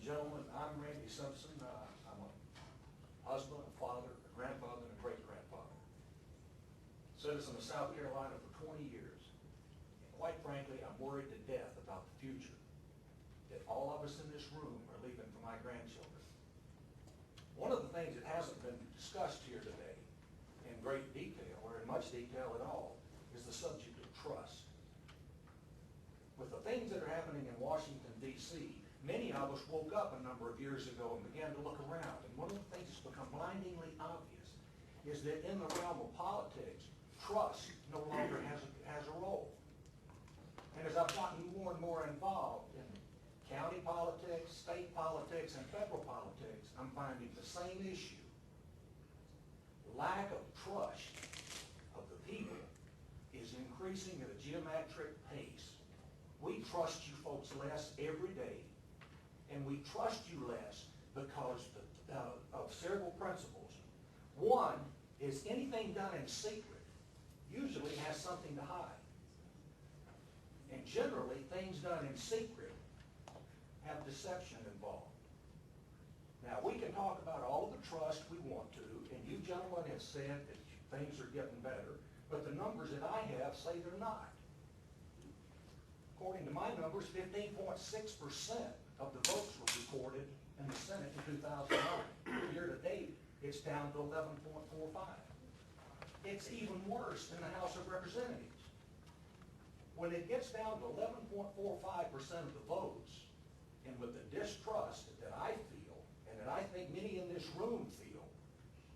gentlemen, I'm Simpson. I'm a husband, a father, a grandfather, and a great-grandfather. Citizen of South Carolina for 20 years. And quite frankly, I'm worried to death about the future that all of us in this room are leaving for my grandchildren. One of the things that hasn't been discussed here today in great detail, or in much detail at all, is the subject of trust. With the things that are happening in Washington, D.C., many of us woke up a number of years ago and began to look around. And one of the things that's become blindingly obvious is that in the realm of politics, trust no longer has a role. And as I've gotten more and more involved in county politics, state politics, and federal politics, I'm finding the same issue. Lack of trust of the people is increasing at a geometric pace. We trust you folks less every day. And we trust you less because of several principles. One is anything done in secret usually has something to hide. And generally, things done in secret have deception involved. Now, we can talk about all of the trust we want to, and you gentlemen have said that things are getting better, but the numbers that I have say they're not. According to my numbers, 15.6% of the votes were recorded in the Senate in 2009. Year to date, it's down to 11.45. It's even worse in the House of Representatives. When it gets down to 11.45% of the votes, and with the distrust that I feel, and that I think many in this room feel,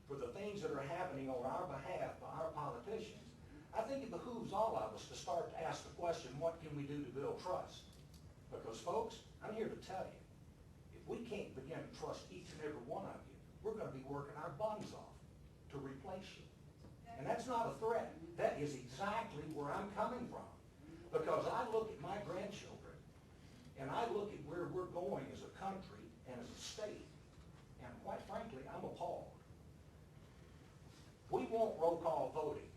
for the things that are happening on our behalf by our politicians, I think it behooves all of us to start to ask the question, what can we do to build trust? Because folks, I'm here to tell you, if we can't begin to trust each and every one of you, we're going to be working our buns off to replace you. And that's not a threat. That is exactly where I'm coming from. Because I look at my grandchildren, and I look at where we're going as a country and as a state, and quite frankly, I'm appalled. We want roll call voting.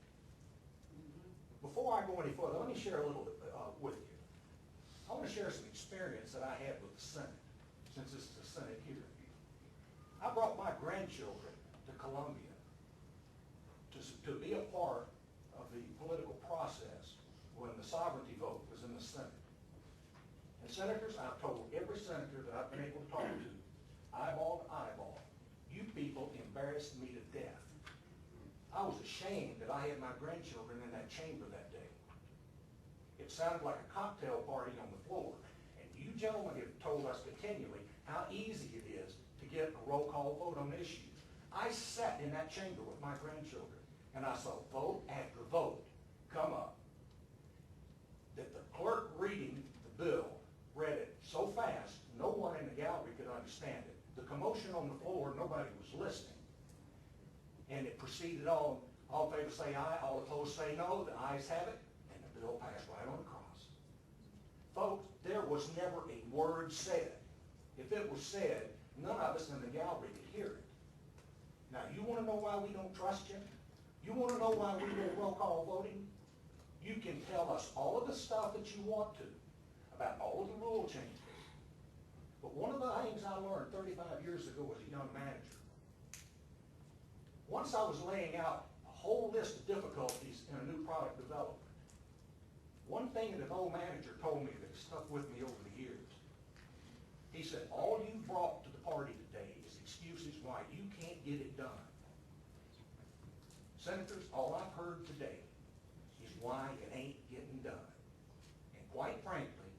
Before I go any further, let me share a little bit with you. I want to share some experience that I had with the Senate, since this is the Senate here. I brought my grandchildren to Columbia to be a part of the political process when the sovereignty vote was in the Senate. And senators, I've told every senator that I've been able to talk to, eyeball to eyeball, you people embarrassed me to death. I was ashamed that I had my grandchildren in that chamber that day. It sounded like a cocktail party on the floor. And you gentlemen have told us continually how easy it is to get a roll call vote on issues. I sat in that chamber with my grandchildren, and I saw vote after vote come up. That the clerk reading the bill read it so fast, no one in the gallery could understand it. The commotion on the floor, nobody was listening. And it proceeded on, all in favor say aye, all opposed say no, the ayes have it, and the bill passed right on across. Folks, there was never a word said. If it was said, none of us in the gallery could hear it. Now, you want to know why we don't trust you? You want to know why we don't roll call voting? You can tell us all of the stuff that you want to about all of the rule changes. But one of the things I learned 35 years ago as a young manager, once I was laying out a whole list of difficulties in a new product development, one thing that an old manager told me that stuck with me over the years, he said, all you brought to the party today is excuses why you can't get it done. Senators, all I've heard today is why it ain't getting done. And quite frankly,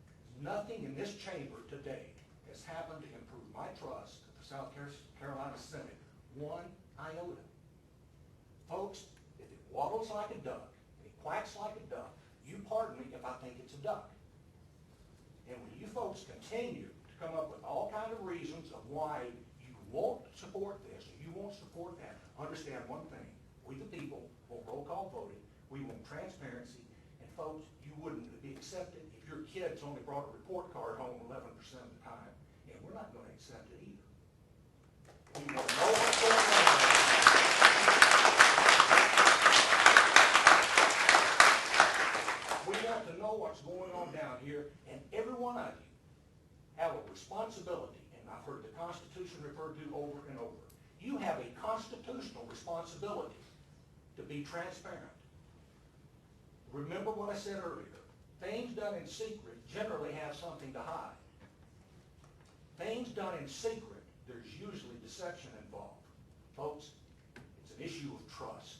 nothing in this chamber today has happened to improve my trust of the South Carolina Senate one iota. Folks, if it waddles like a duck, it quacks like a duck, you pardon me if I think it's a duck. And when you folks continue to come up with all kinds of reasons of why you won't support this or you won't support that, understand one thing. We the people want roll call voting. We want transparency. And folks, you wouldn't be accepted if your kids only brought a report card home 11% of the time. And we're not going to accept it either. We want to know what's going on. We want to know what's going on down here, and every one of you have a responsibility in and I've heard the Constitution referred to over and over. You have a constitutional responsibility to be transparent. Remember what I said earlier. Things done in secret generally have something to hide. Things done in secret, there's usually deception involved. Folks, it's an issue of trust.